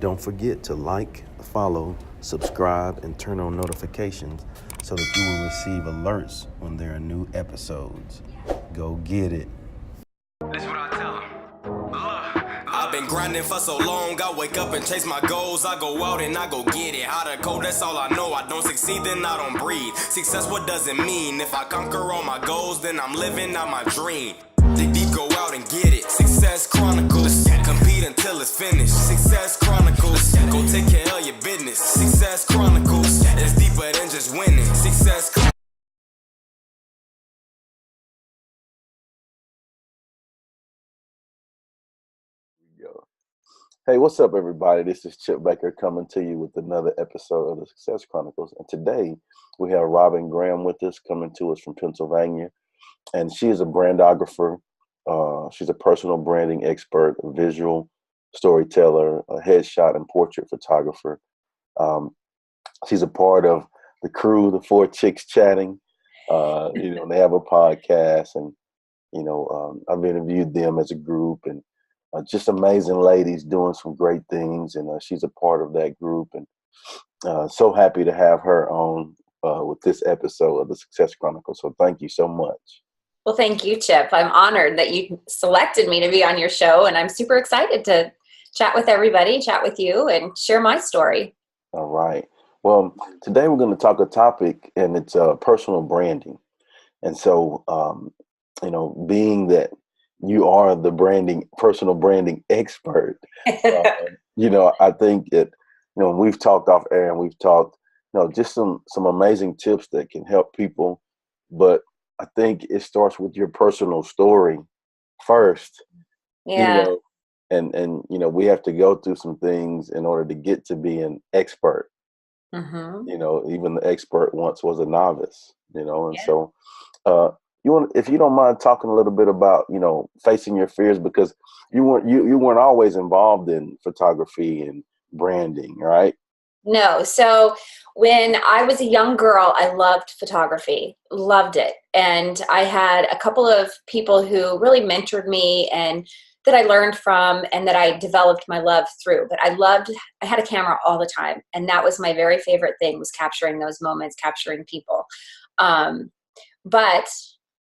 Don't forget to like, follow, subscribe, and turn on notifications so that you will receive alerts when there are new episodes. Go get it. That's what I tell them. I've been grinding for so long, I wake up and chase my goals. I go out and I go get it. Hot or cold, that's all I know. I don't succeed, then I don't breathe. Success, what does it mean? If I conquer all my goals, then I'm living out my dream. Dig deep, go out and get it. Success Chronicles. Compete until it's finished. Success Chronicles. Go take care of your business. Success Chronicles. It's deeper than just winning. Success Chronicles. Hey, what's up, everybody? This is Chip Baker coming to you with another episode of the Success Chronicles. And today we have Robyn Graham with us, coming to us from Pennsylvania. And she is a brandographer. She's a personal branding expert, a visual storyteller, a headshot and portrait photographer. She's a part of the crew, the Four Chicks Chatting. They have a podcast, and I've interviewed them as a group, and just amazing ladies doing some great things, and she's a part of that group, and so happy to have her on with this episode of the Success Chronicles. So thank you so much. Well, thank you, Chip. I'm honored that you selected me to be on your show, and I'm super excited to chat with everybody, chat with you, and share my story. All right. Well, today we're going to talk a topic, and it's personal branding. And so, being that you are the personal branding expert, I think that, we've talked off air, and we've talked, just some amazing tips that can help people. But I think it starts with your personal story first. Yeah. And we have to go through some things in order to get to be an expert. Mm-hmm. Even the expert once was a novice, and Yeah. so if you don't mind talking a little bit about, facing your fears, because you weren't always involved in photography and branding, right? No. So when I was a young girl, I loved photography, loved it. And I had a couple of people who really mentored me and that I learned from and that I developed my love through. But I had a camera all the time. And that was my very favorite thing, was capturing those moments, capturing people. But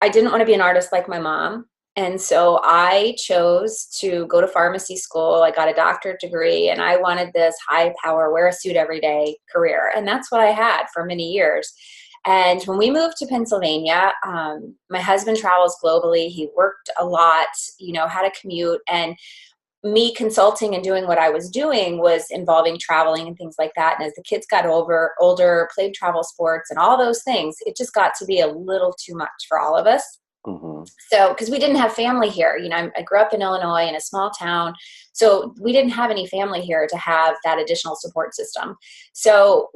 I didn't want to be an artist like my mom. And so I chose to go to pharmacy school. I got a doctorate degree, and I wanted this high power, wear a suit every day career. And that's what I had for many years. And when we moved to Pennsylvania, my husband travels globally. He worked a lot, had a commute, and me consulting and doing what I was doing was involving traveling and things like that. And as the kids got older, played travel sports and all those things, it just got to be a little too much for all of us. Mm-hmm. So, because we didn't have family here, I grew up in Illinois in a small town. So we didn't have any family here to have that additional support system. So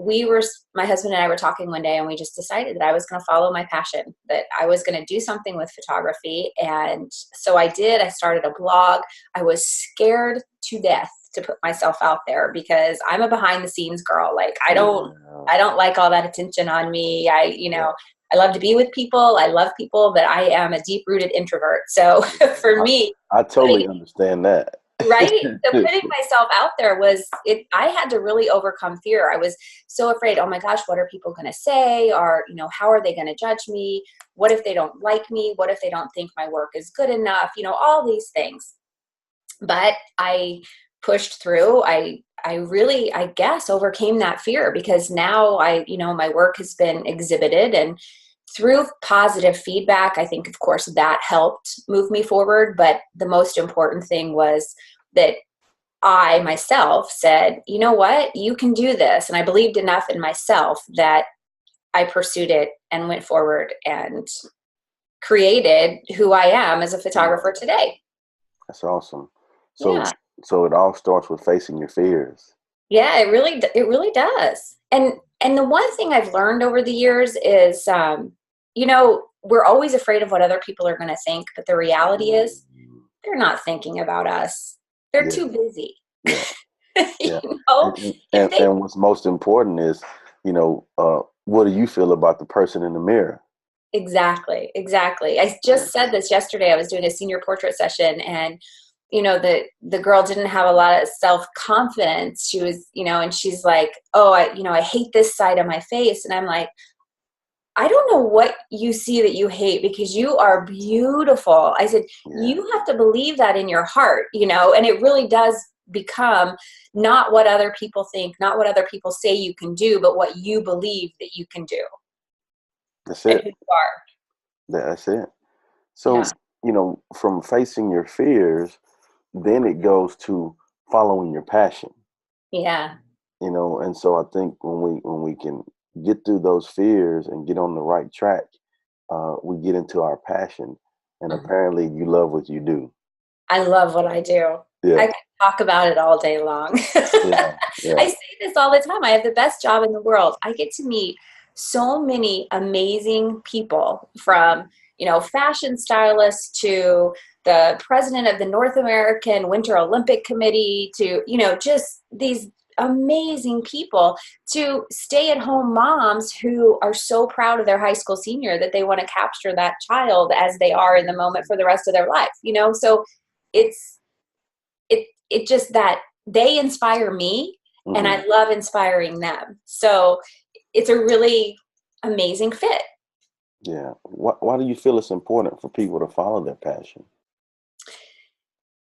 my husband and I were talking one day, and we just decided that I was going to follow my passion, that I was going to do something with photography. And so I did. I started a blog. I was scared to death to put myself out there because I'm a behind the scenes girl. Like I don't like all that attention on me. I love to be with people. I love people, but I am a deep-rooted introvert. So for me, I totally understand that. Right? So putting myself out there I had to really overcome fear. I was so afraid, oh my gosh, what are people going to say? Or, how are they going to judge me? What if they don't like me? What if they don't think my work is good enough? All these things. But I pushed through. I really, I guess, overcame that fear, because now my work has been exhibited, and through positive feedback, I think, of course, that helped move me forward. But the most important thing was that I myself said, you know what, you can do this. And I believed enough in myself that I pursued it and went forward and created who I am as a photographer today. That's awesome. Yeah. So it all starts with facing your fears. Yeah, it really does. And the one thing I've learned over the years is, we're always afraid of what other people are going to think, but the reality is they're not thinking about us. They're too busy. Yeah. Yeah. And what's most important is, what do you feel about the person in the mirror? Exactly. I just said this yesterday. I was doing a senior portrait session, and the girl didn't have a lot of self-confidence. She was, and she's like, oh, I hate this side of my face. And I'm like, I don't know what you see that you hate, because you are beautiful. I said, you have to believe that in your heart, and it really does become not what other people think, not what other people say you can do, but what you believe that you can do. That's it. And who you are. That's it. So, from facing your fears, then it goes to following your passion. Yeah. And so I think when we can get through those fears and get on the right track, we get into our passion. And apparently you love what you do. I love what I do. Yeah. I can talk about it all day long. Yeah. I say this all the time. I have the best job in the world. I get to meet so many amazing people, from, fashion stylists to the president of the North American Winter Olympic Committee to, just these amazing people, to stay-at-home moms who are so proud of their high school senior that they want to capture that child as they are in the moment for the rest of their life. So it just that they inspire me, and I love inspiring them. So it's a really amazing fit. Yeah. Why do you feel it's important for people to follow their passion?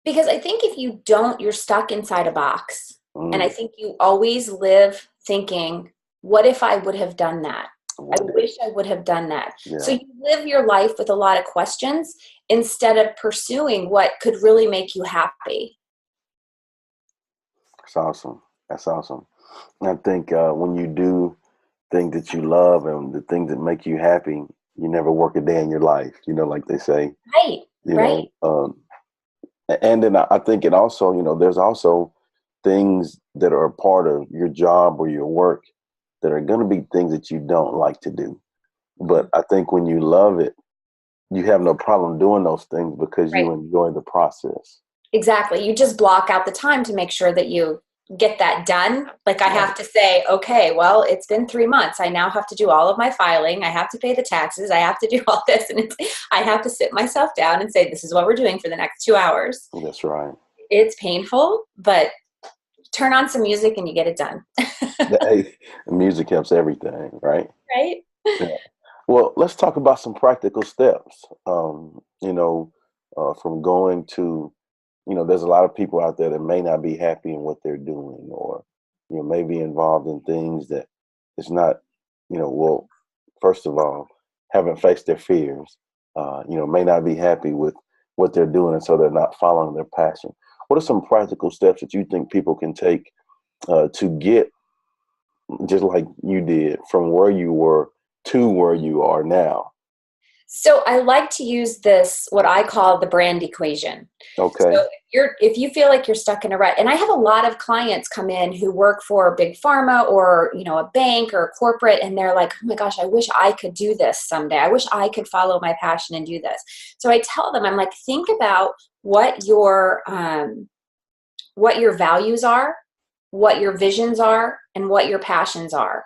Because I think if you don't, you're stuck inside a box. And I think you always live thinking, what if I would have done that? I wish I would have done that. Yeah. So you live your life with a lot of questions instead of pursuing what could really make you happy. That's awesome. That's awesome. And I think when you do things that you love and the things that make you happy, you never work a day in your life, like they say. Right. Right. And then I think it also, there's also things that are a part of your job or your work that are going to be things that you don't like to do. But I think when you love it, you have no problem doing those things because you enjoy the process. Exactly. You just block out the time to make sure that you get that done. Like I have to say, okay, well, it's been 3 months. I now have to do all of my filing. I have to pay the taxes. I have to do all this. And I have to sit myself down and say, this is what we're doing for the next 2 hours. That's right. It's painful, but turn on some music and you get it done. Hey, music helps everything, right? Right. Yeah. Well, let's talk about some practical steps. From going to, there's a lot of people out there that may not be happy in what they're doing, or, may be involved in things that it's not, well, first of all, haven't faced their fears, may not be happy with what they're doing. And so they're not following their passion. What are some practical steps that you think people can take to get, just like you did, from where you were to where you are now? So I like to use this, what I call the brand equation. Okay. So if you feel like you're stuck in a rut, and I have a lot of clients come in who work for big pharma or, a bank or a corporate, and they're like, oh my gosh, I wish I could do this someday. I wish I could follow my passion and do this. So I tell them, I'm like, think about what your values are, what your visions are, and what your passions are.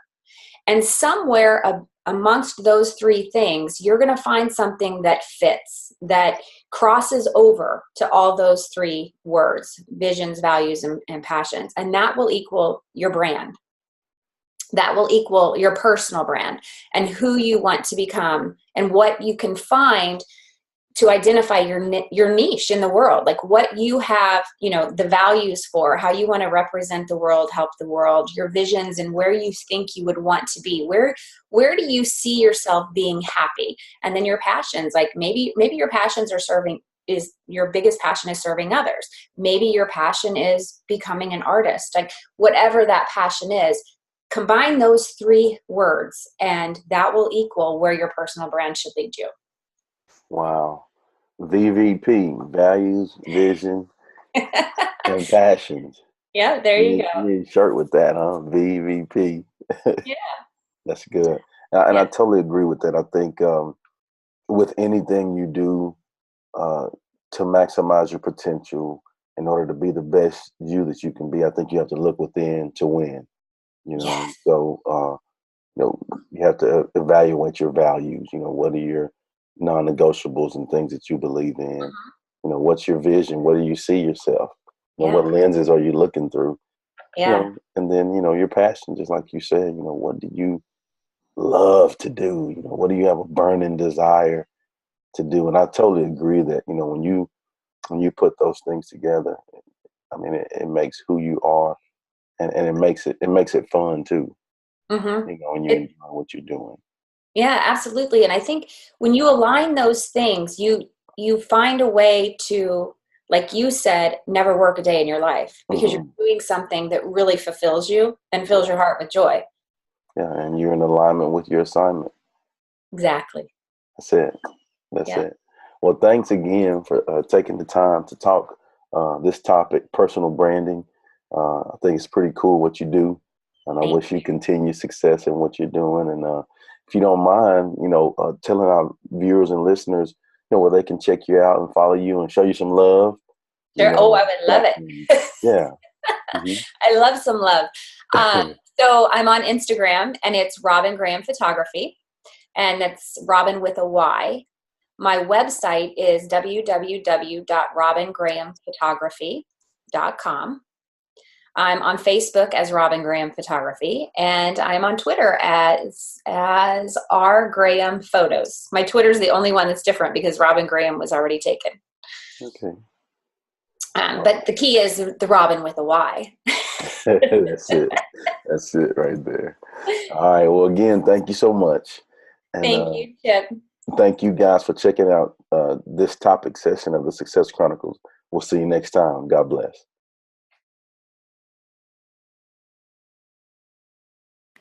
And somewhere amongst those 3 things, you're going to find something that fits, that crosses over to all those 3 words: visions, values, and passions. And that will equal your brand. That will equal your personal brand and who you want to become and what you can find to identify your niche in the world, like what you have, the values for, how you want to represent the world, help the world, your visions, and where you think you would want to be. Where do you see yourself being happy? And then your passions, like maybe your passions is your biggest passion is serving others. Maybe your passion is becoming an artist. Like whatever that passion is, combine those 3 words, and that will equal where your personal brand should lead you. Wow. VVP, values, vision, and passions. Yeah, there you go. You need a shirt with that, huh? VVP. Yeah. That's good. And I totally agree with that. I think with anything you do to maximize your potential in order to be the best you that you can be, I think you have to look within to win. Yes. So you have to evaluate your values. What are your non-negotiables and things that you believe in, You know, what's your vision? What do you see yourself? You know, Yeah. what lenses are you looking through? You Yeah. know, and then, you know, your passion, just like you said, you know, what do you love to do? You know, what do you have a burning desire to do? And I totally agree that, you know, when you put those things together, I mean, it makes who you are, and it makes it fun too. Mm-hmm. You know, when you enjoy what you're doing. Yeah, absolutely. And I think when you align those things, you find a way to, like you said, never work a day in your life because you're Hmm. doing something that really fulfills you and fills your heart with joy. Yeah, and you're in alignment with your assignment. Exactly. That's it. That's Yeah. it. Well, thanks again for taking the time to talk this topic, personal branding. I think it's pretty cool what you do, and I Thank wish you continued success in what you're doing. And if you don't mind, you know, telling our viewers and listeners, you know, where they can check you out and follow you and show you some love. You Sure. Oh, I know, would love platforms. it. Yeah. Hmm. I love some love. So I'm on Instagram and it's Robyn Graham Photography, and that's Robyn with a Y. My website is www.robyngrahamphotography.com. I'm on Facebook as Robyn Graham Photography, and I'm on Twitter as R Graham Photos. My Twitter is the only one that's different because Robyn Graham was already taken. Okay. But the key is the Robyn with a Y. That's it. That's it right there. All right. Well, again, thank you so much. And Thank you, Chip. thank you guys for checking out this topic session of the Success Chronicles. We'll see you next time. God bless.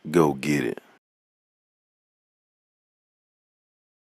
Go get it.